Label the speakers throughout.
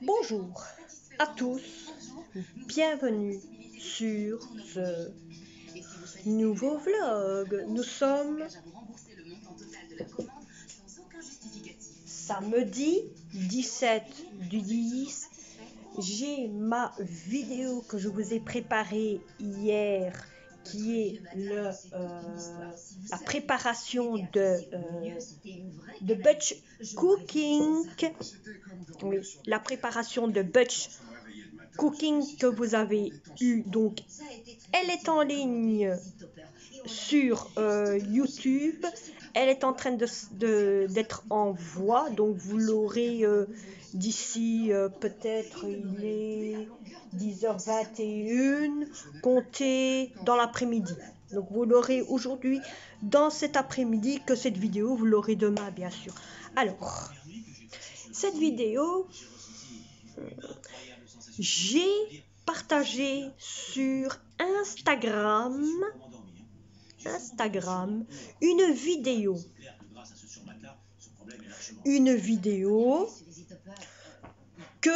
Speaker 1: Bonjour à tous, bienvenue sur ce nouveau vlog. Nous sommes samedi 17 du 10. J'ai ma vidéo que je vous ai préparée hier, qui est la préparation de Butch Cooking. Oui, la préparation de Butch Cooking que vous avez eu. Donc, elle est en ligne sur YouTube. Elle est en train d'être en voix, donc vous l'aurez d'ici peut-être il est 10h21, comptez dans l'après-midi. Donc vous l'aurez aujourd'hui dans cet après-midi que cette vidéo, vous l'aurez demain bien sûr. Alors, cette vidéo, j'ai partagé sur Instagram une vidéo que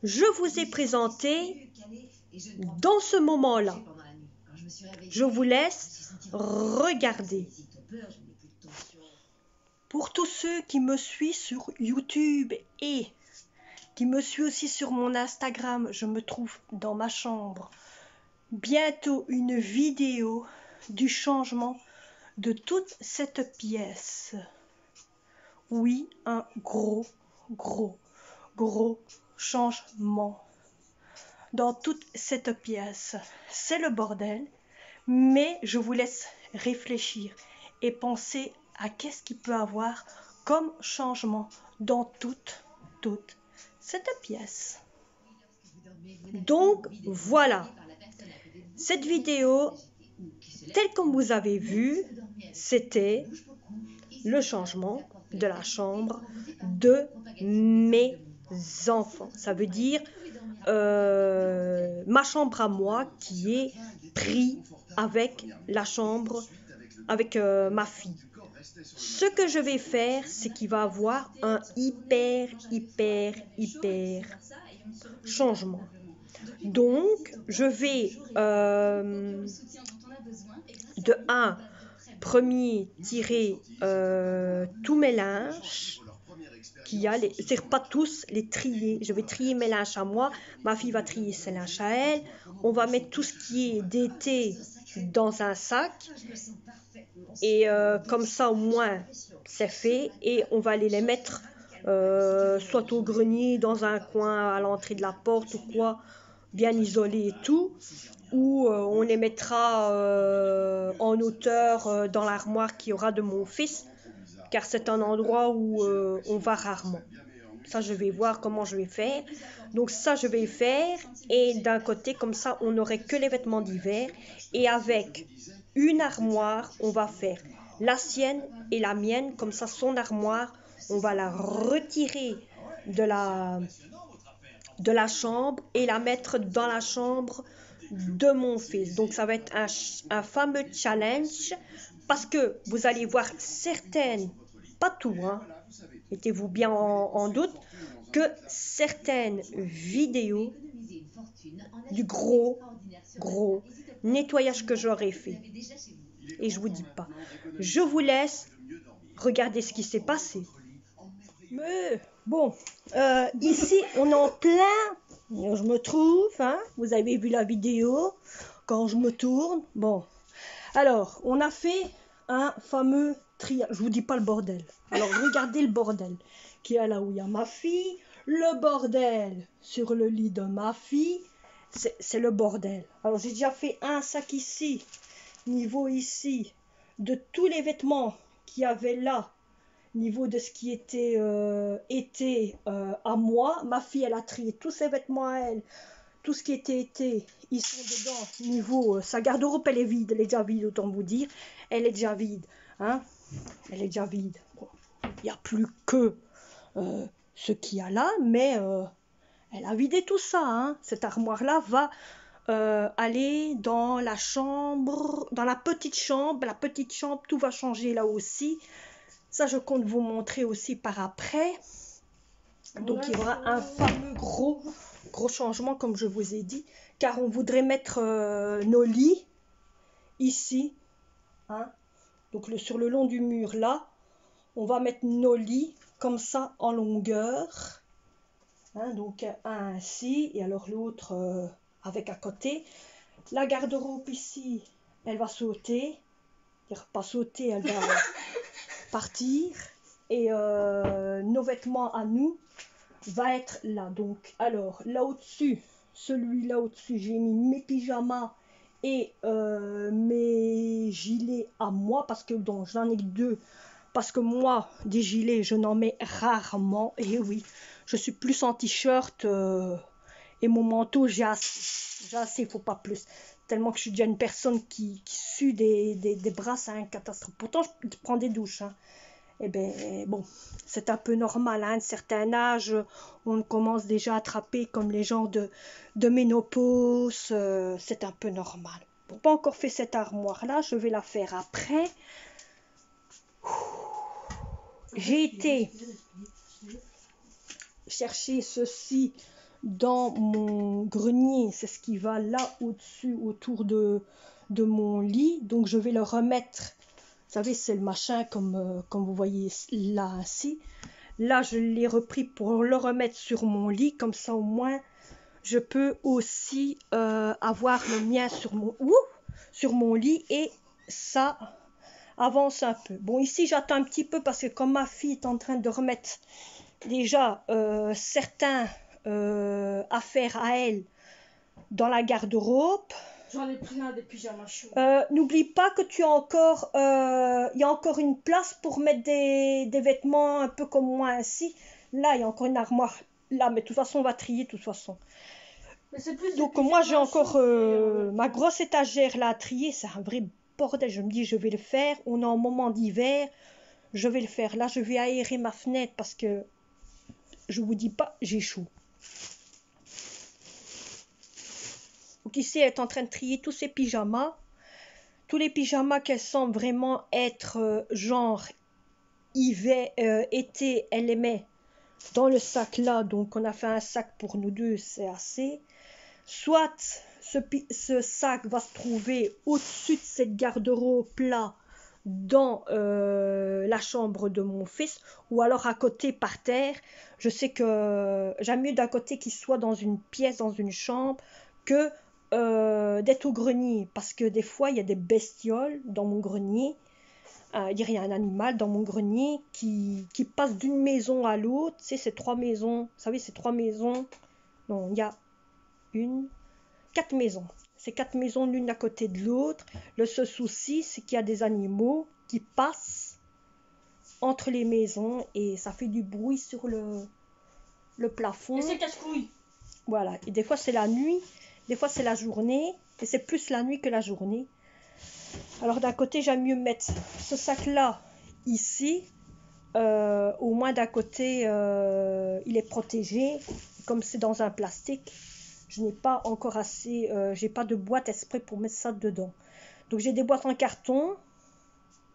Speaker 1: je vous ai présentée dans ce moment-là. Je vous laisse regarder. Pour tous ceux qui me suivent sur YouTube et qui me suivent aussi sur mon Instagram, je me trouve dans ma chambre. Bientôt une vidéo du changement de toute cette pièce. Oui, un gros changement dans toute cette pièce. C'est le bordel, mais je vous laisse réfléchir et penser à qu'est-ce qu'il peut avoir comme changement dans toute cette pièce. Donc voilà, cette vidéo, telle comme vous avez vu, c'était le changement de la chambre de mes enfants. Ça veut dire ma chambre à moi qui est prise avec la chambre avec ma fille. Ce que je vais faire, c'est qu'il va avoir un hyper changement. Donc, je vais de 1 premier tirer tous mes linges qu'il y a, c'est pas tous, les trier. Je vais trier mes linges à moi, ma fille va trier ses linges à elle. On va mettre tout ce qui est d'été dans un sac et comme ça au moins c'est fait et on va aller les mettre soit au grenier, dans un coin à l'entrée de la porte ou quoi, bien isolé et tout, ou on les mettra en hauteur dans l'armoire qui aura de mon fils, car c'est un endroit où on va rarement. Ça, je vais voir comment je vais faire. Donc ça, je vais faire. Et d'un côté, comme ça, on n'aurait que les vêtements d'hiver. Et avec une armoire, on va faire la sienne et la mienne. Comme ça, son armoire, on va la retirer de la chambre et la mettre dans la chambre de mon fils. Donc ça va être un fameux challenge, parce que vous allez voir certaines, pas tout, hein, mettez-vous bien en doute, que certaines vidéos du gros nettoyage que j'aurais fait. Et je vous dis pas, je vous laisse regarder ce qui s'est passé. Mais bon, ici on est en plein, je me trouve, hein, vous avez vu la vidéo, quand je me tourne, bon. Alors, on a fait un fameux triage, je vous dis pas le bordel. Alors, regardez le bordel qui est là où il y a ma fille, le bordel sur le lit de ma fille, c'est le bordel. Alors, j'ai déjà fait un sac ici, niveau ici, de tous les vêtements qu'il y avait là, niveau de ce qui était été à moi. Ma fille, elle a trié tous ses vêtements à elle, tout ce qui était été, ils sont dedans. Niveau sa garde-robe, elle est vide, elle est déjà vide, autant vous dire, elle est déjà vide, hein, elle est déjà vide. Bon, il n'y a plus que ce qu'il y a là, mais elle a vidé tout ça, hein. Cette armoire là va aller dans la chambre, dans la petite chambre, tout va changer là aussi. Ça, je compte vous montrer aussi par après. Donc, il y aura un fameux gros changement, comme je vous ai dit. Car on voudrait mettre nos lits ici. Hein. Donc, sur le long du mur, là, on va mettre nos lits comme ça en longueur. Hein, donc, un ainsi et alors l'autre avec à côté. La garde-robe ici, elle va sauter. Pas sauter, elle va partir. Et nos vêtements à nous va être là. Donc, alors, là au-dessus, celui-là au-dessus, j'ai mis mes pyjamas et mes gilets à moi. Parce que donc, j'en ai que 2. Parce que moi, des gilets, je n'en mets rarement. Et oui, je suis plus en t-shirt et mon manteau, j'ai assez. J'ai assez, il ne faut pas plus. Tellement que je suis déjà une personne qui sue des bras, c'est une catastrophe. Pourtant, je prends des douches. Hein. Eh bien, bon, c'est un peu normal. Hein. À un certain âge, on commence déjà à attraper comme les gens de ménopause. C'est un peu normal. Bon, pas encore fait cette armoire-là, je vais la faire après. J'ai été chercher ceci dans mon grenier. C'est ce qui va là au-dessus, autour de mon lit. Donc, je vais le remettre. Vous savez, c'est le machin comme vous voyez là, ainsi. Là, je l'ai repris pour le remettre sur mon lit. Comme ça, au moins, je peux aussi avoir le mien sur mon lit. Et ça avance un peu. Bon, ici, j'attends un petit peu parce que comme ma fille est en train de remettre déjà certains affaires à elle dans la garde-robe.
Speaker 2: J'en ai pris un des pyjamas chauds.
Speaker 1: N'oublie pas que tu as encore, il y a encore une place pour mettre des vêtements un peu comme moi ainsi. Là, il y a encore une armoire. Là, mais de toute façon, on va trier de toute façon.
Speaker 2: Mais c'est plus
Speaker 1: donc moi, j'ai encore ma grosse étagère là à trier. C'est un vrai bordel. Je me dis, je vais le faire. On est en moment d'hiver. Je vais le faire. Là, je vais aérer ma fenêtre parce que je vous dis pas, j'ai chaud. Donc ici, elle est en train de trier tous ses pyjamas. Tous les pyjamas qu'elle semble vraiment être genre hiver, été, elle les met dans le sac là. Donc on a fait un sac pour nous deux, c'est assez. Soit ce sac va se trouver au-dessus de cette garde-robe là dans la chambre de mon fils ou alors à côté par terre. Je sais que j'aime mieux d'un côté qu'il soit dans une pièce, dans une chambre que d'être au grenier parce que des fois il y a des bestioles dans mon grenier. Il y a un animal dans mon grenier qui passe d'une maison à l'autre. Tu sais, c'est 3 maisons. Vous savez, c'est 3 maisons. Non, il y a 4 maisons. C'est 4 maisons l'une à côté de l'autre. Le seul souci, c'est qu'il y a des animaux qui passent entre les maisons et ça fait du bruit sur le plafond.
Speaker 2: Et c'est casse-couille.
Speaker 1: Voilà. Et des fois, c'est la nuit. Des fois, c'est la journée. Et c'est plus la nuit que la journée. Alors, d'un côté, j'aime mieux mettre ce sac-là ici. Au moins, d'un côté, il est protégé. Comme c'est dans un plastique, je n'ai pas encore assez... j'ai pas de boîte exprès pour mettre ça dedans. Donc, j'ai des boîtes en carton.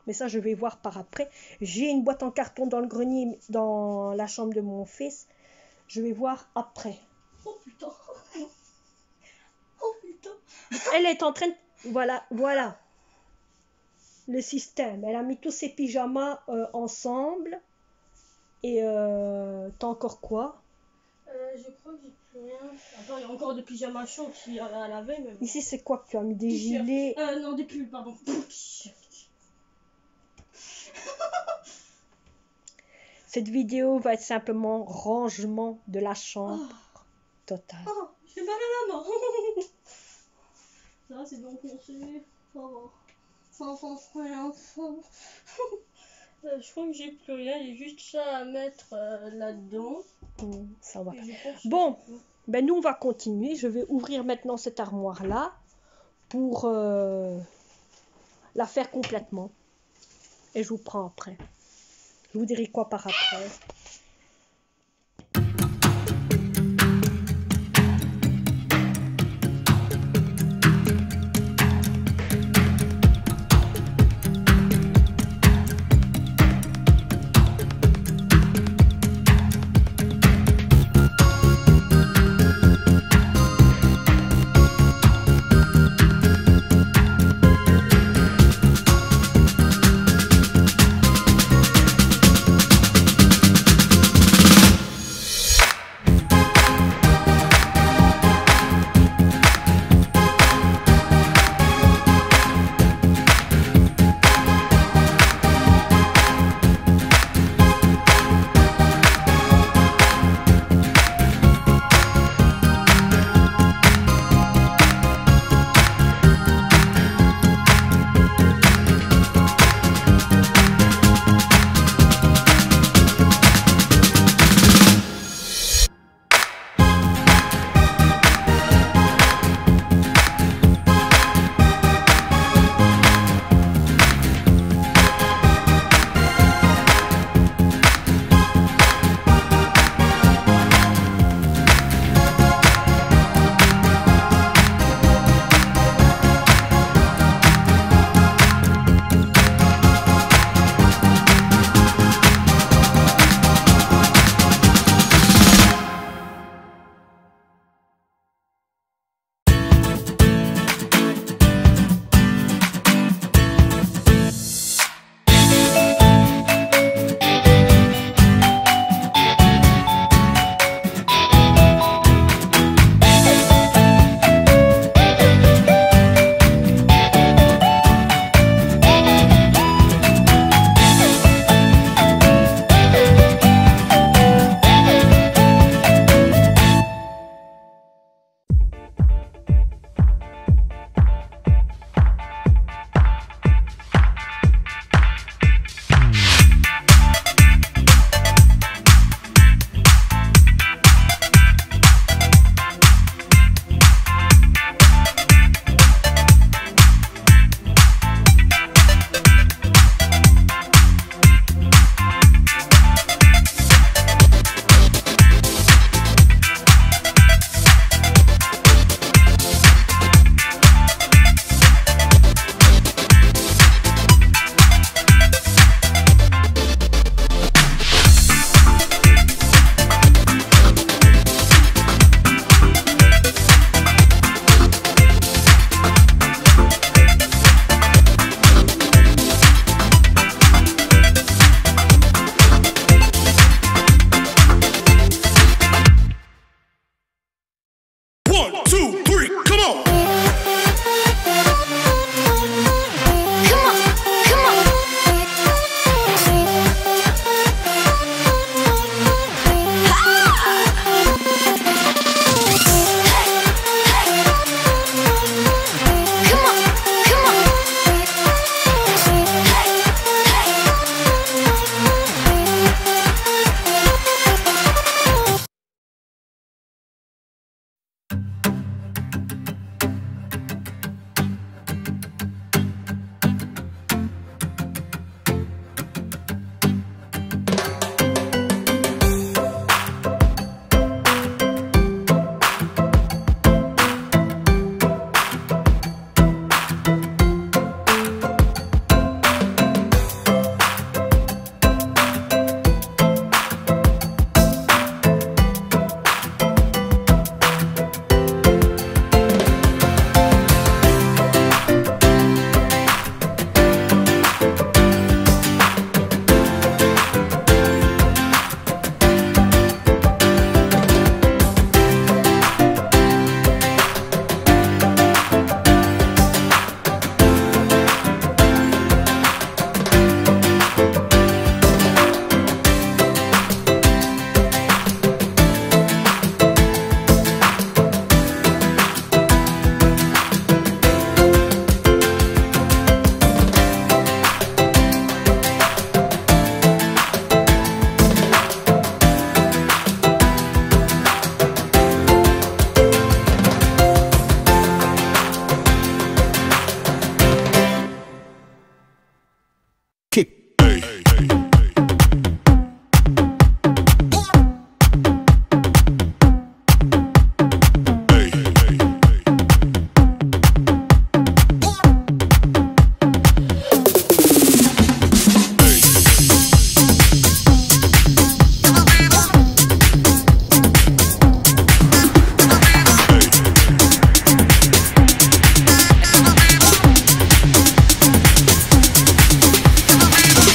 Speaker 1: Mais ça, je vais voir par après. J'ai une boîte en carton dans le grenier, dans la chambre de mon fils. Je vais voir après.
Speaker 2: Oh, putain. Oh, putain.
Speaker 1: Elle est en train de... Voilà. Le système. Elle a mis tous ses pyjamas ensemble. Et t'as encore quoi?
Speaker 2: Je crois que j'ai plus rien. Attends, il y a encore des pyjamas chauds qui à laver. Mais bon.
Speaker 1: Ici, c'est quoi que tu as mis? Des gilets?
Speaker 2: Non, des pulls, pardon.
Speaker 1: Cette vidéo va être simplement rangement de la chambre totale.
Speaker 2: Oh, j'ai mal à la main. Ça, c'est donc foncé. Ça va. Ça rien. Je crois que j'ai plus rien. Il y a juste ça à mettre là-dedans.
Speaker 1: Ça va. Bon, ben nous, on va continuer. Je vais ouvrir maintenant cette armoire-là pour la faire complètement. Et je vous prends après. Je vous dirai quoi par après.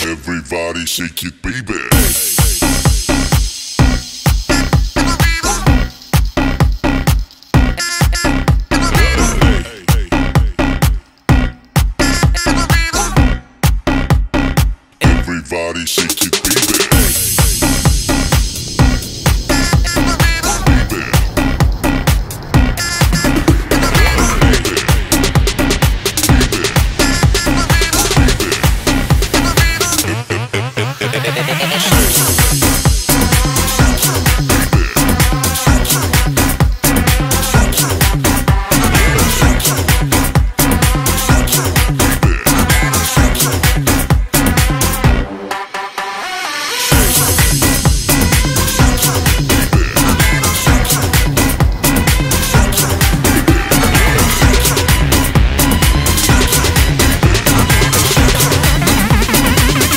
Speaker 3: Everybody shake it, baby. Everybody shake it, baby.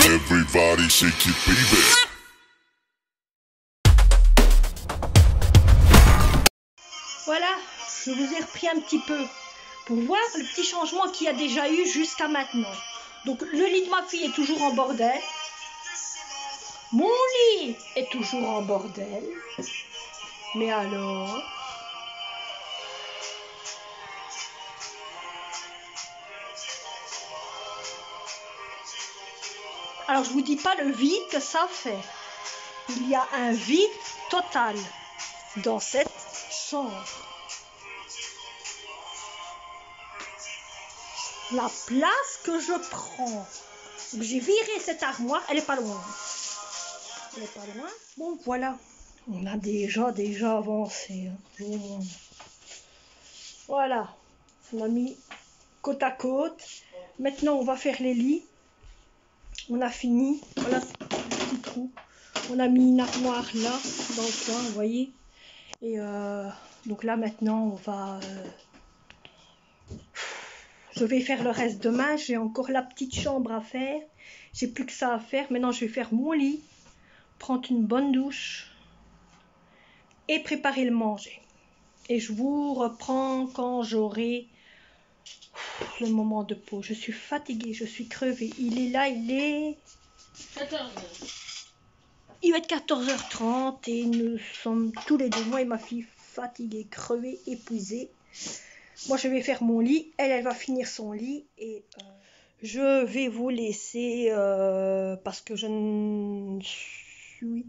Speaker 3: Everybody shake it, baby.
Speaker 1: Voilà, je vous ai repris un petit peu pour voir le petit changement qu'il y a déjà eu jusqu'à maintenant. Donc le lit de ma fille est toujours en bordel. Mon lit est toujours en bordel. Mais alors... Alors je vous dis pas le vide que ça fait. Il y a un vide total dans cette chambre. La place que je prends. Donc j'ai viré cette armoire, elle est pas loin. Elle est pas loin. Bon voilà, on a déjà avancé. Bon. Voilà, on a mis côte à côte. Maintenant on va faire les lits. On a fini. Voilà le petit trou. On a mis une armoire là, dans le coin, vous voyez. Et donc là maintenant on va... je vais faire le reste demain. J'ai encore la petite chambre à faire. J'ai plus que ça à faire. Maintenant je vais faire mon lit, prendre une bonne douche et préparer le manger. Et je vous reprends quand j'aurai le moment de pause. Je suis fatiguée, je suis crevée. Il est là, il est...
Speaker 2: 14h.
Speaker 1: Il va être 14h30 et nous sommes tous les deux, moi et ma fille, fatigués, crevés, épuisés. Moi, je vais faire mon lit. Elle va finir son lit. Et je vais vous laisser parce que je ne suis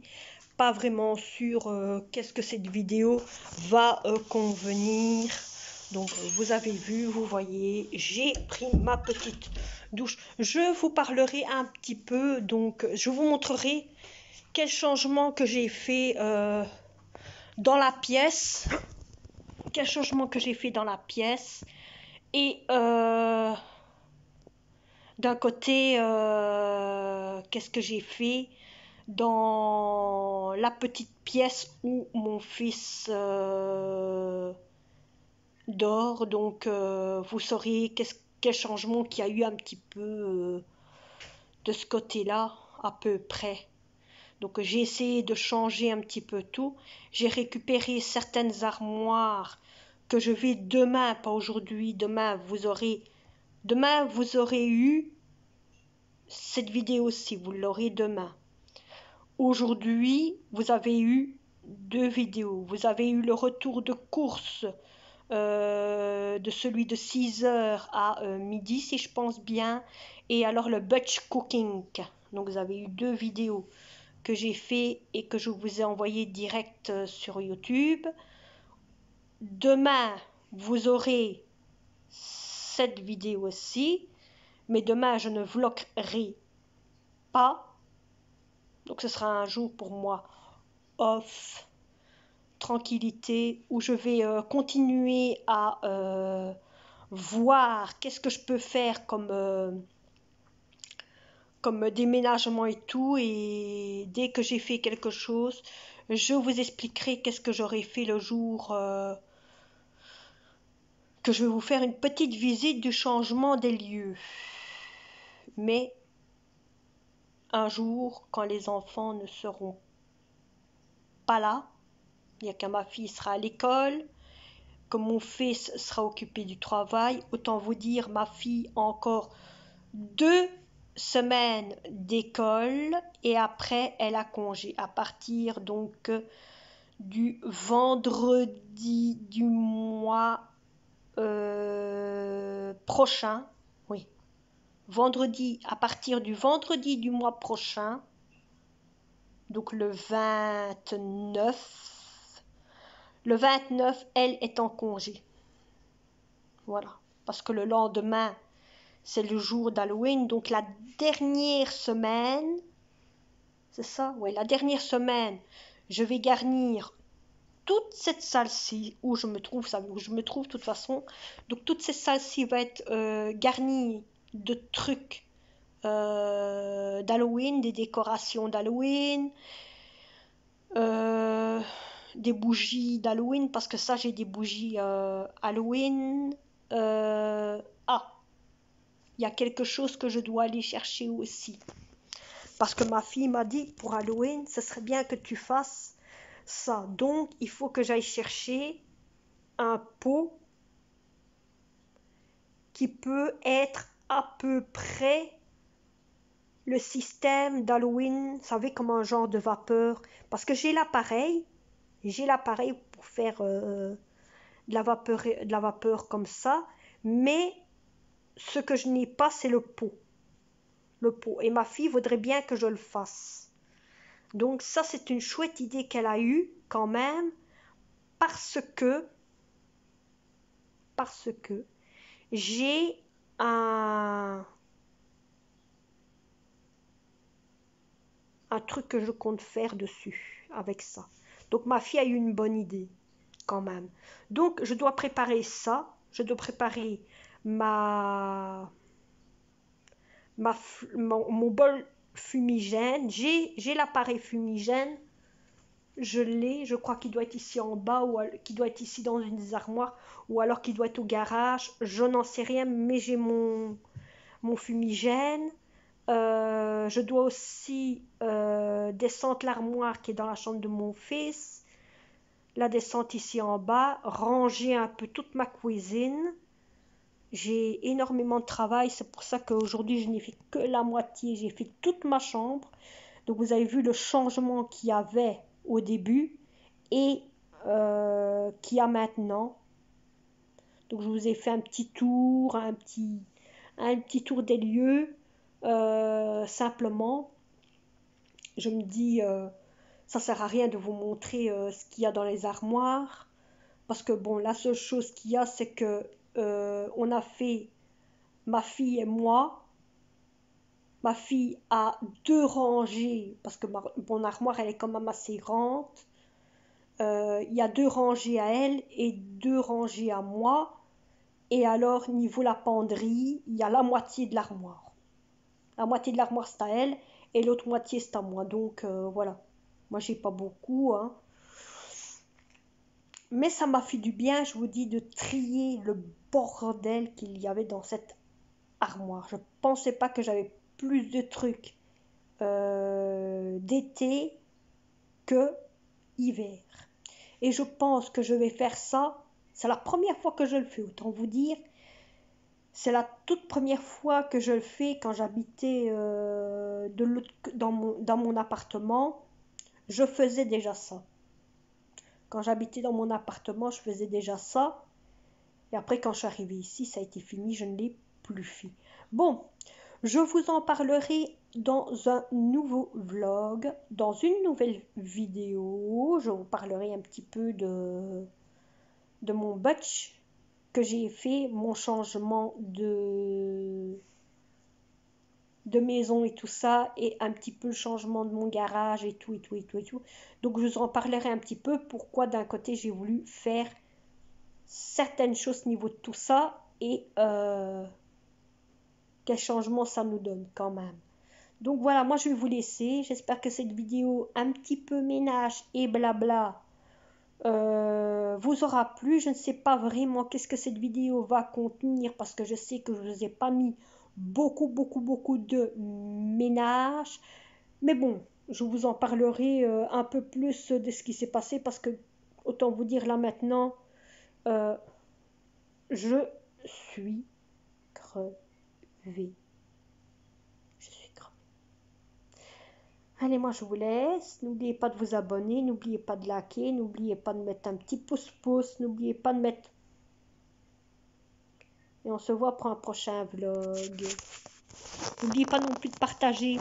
Speaker 1: pas vraiment sûre qu'est-ce que cette vidéo va convenir. Donc, vous avez vu, vous voyez, j'ai pris ma petite douche. Je vous parlerai un petit peu, donc je vous montrerai quel changement que j'ai fait dans la pièce. Quel changement que j'ai fait dans la pièce. Et d'un côté, qu'est-ce que j'ai fait dans la petite pièce où mon fils dort. Donc vous saurez quel changement qu'il y a eu un petit peu de ce côté-là, à peu près. Donc j'ai essayé de changer un petit peu tout. J'ai récupéré certaines armoires que je vais demain, pas aujourd'hui, demain vous aurez eu cette vidéo si vous l'aurez demain. Aujourd'hui, vous avez eu 2 vidéos. Vous avez eu le retour de course de celui de 6h à midi, si je pense bien. Et alors le batch cooking. Donc vous avez eu 2 vidéos que j'ai fait et que je vous ai envoyé direct sur YouTube. Demain, vous aurez cette vidéo aussi. Mais demain, je ne vloggerai pas. Donc ce sera un jour pour moi off, tranquillité, où je vais continuer à voir qu'est-ce que je peux faire comme déménagement et tout. Et dès que j'ai fait quelque chose, je vous expliquerai qu'est-ce que j'aurais fait le jour que je vais vous faire une petite visite du changement des lieux. Mais un jour, quand les enfants ne seront pas là, il n'y a qu'à ma fille sera à l'école, que mon fils sera occupé du travail, autant vous dire, ma fille a encore 2 semaine d'école et après elle a congé à partir donc du vendredi du mois prochain. Oui, vendredi, à partir du vendredi du mois prochain, donc le 29. Le 29, elle est en congé. Voilà. Parce que le lendemain, c'est le jour d'Halloween. Donc la dernière semaine, c'est ça? Oui, la dernière semaine, je vais garnir toute cette salle-ci, où je me trouve, ça, où je me trouve de toute façon. Donc toute cette salle-ci va être garnie de trucs d'Halloween, des décorations d'Halloween, euh, des bougies d'Halloween, parce que ça, j'ai des bougies Halloween. Ah, il y a quelque chose que je dois aller chercher aussi. Parce que ma fille m'a dit, pour Halloween, ce serait bien que tu fasses ça. Donc, il faut que j'aille chercher un pot qui peut être à peu près le système d'Halloween, vous savez, comme un genre de vapeur. Parce que j'ai l'appareil pour faire de la vapeur comme ça, mais ce que je n'ai pas, c'est le pot. Le pot. Et ma fille voudrait bien que je le fasse. Donc ça, c'est une chouette idée qu'elle a eue quand même, parce que j'ai un truc que je compte faire dessus avec ça. Donc ma fille a eu une bonne idée quand même. Donc je dois préparer ça, je dois préparer mon bol fumigène. J'ai l'appareil fumigène, je l'ai, je crois qu'il doit être ici en bas ou qu'il doit être ici dans une des armoires ou alors qu'il doit être au garage, je n'en sais rien, mais j'ai mon fumigène. Je dois aussi descendre l'armoire qui est dans la chambre de mon fils, la descente ici en bas, ranger un peu toute ma cuisine. J'ai énormément de travail, c'est pour ça qu'aujourd'hui je n'ai fait que la moitié, j'ai fait toute ma chambre. Donc vous avez vu le changement qu'il y avait au début et qu'il y a maintenant. Donc je vous ai fait un petit tour, un petit tour des lieux. Simplement, je me dis, ça sert à rien de vous montrer ce qu'il y a dans les armoires, parce que bon, la seule chose qu'il y a, c'est que on a fait, ma fille et moi, ma fille a 2 rangées, parce que mon armoire, elle est quand même assez grande. Il y a 2 rangées à elle et 2 rangées à moi. Et alors, niveau la penderie, il y a la moitié de l'armoire. La moitié de l'armoire, c'est à elle, et l'autre moitié, c'est à moi. Donc, voilà. Moi, j'ai pas beaucoup, hein. Mais ça m'a fait du bien, je vous dis, de trier le bordel qu'il y avait dans cette armoire. Je pensais pas que j'avais plus de trucs d'été que hiver. Et je pense que je vais faire ça. C'est la première fois que je le fais, autant vous dire. C'est la toute première fois que je le fais quand j'habitais dans mon appartement. Je faisais déjà ça. Quand j'habitais dans mon appartement, je faisais déjà ça. Et après, quand je suis arrivée ici, ça a été fini, je ne l'ai plus fait. Bon, je vous en parlerai dans un nouveau vlog, dans une nouvelle vidéo. Je vous parlerai un petit peu de mon butch que j'ai fait, mon changement de maison et tout ça, et un petit peu le changement de mon garage et tout. Donc je vous en parlerai un petit peu pourquoi d'un côté j'ai voulu faire certaines choses au niveau de tout ça et quel changement ça nous donne quand même. Donc voilà, moi je vais vous laisser. J'espère que cette vidéo un petit peu ménage et blabla vous aura plu. Je ne sais pas vraiment qu'est-ce que cette vidéo va contenir parce que je sais que je ne vous ai pas mis beaucoup de ménage. Mais bon, je vous en parlerai un peu plus de ce qui s'est passé parce que, autant vous dire là maintenant, je suis crevée. Je Allez, moi je vous laisse. N'oubliez pas de vous abonner, n'oubliez pas de liker, n'oubliez pas de mettre un petit pouce, n'oubliez pas de mettre... Et on se voit pour un prochain vlog. N'oubliez pas non plus de partager.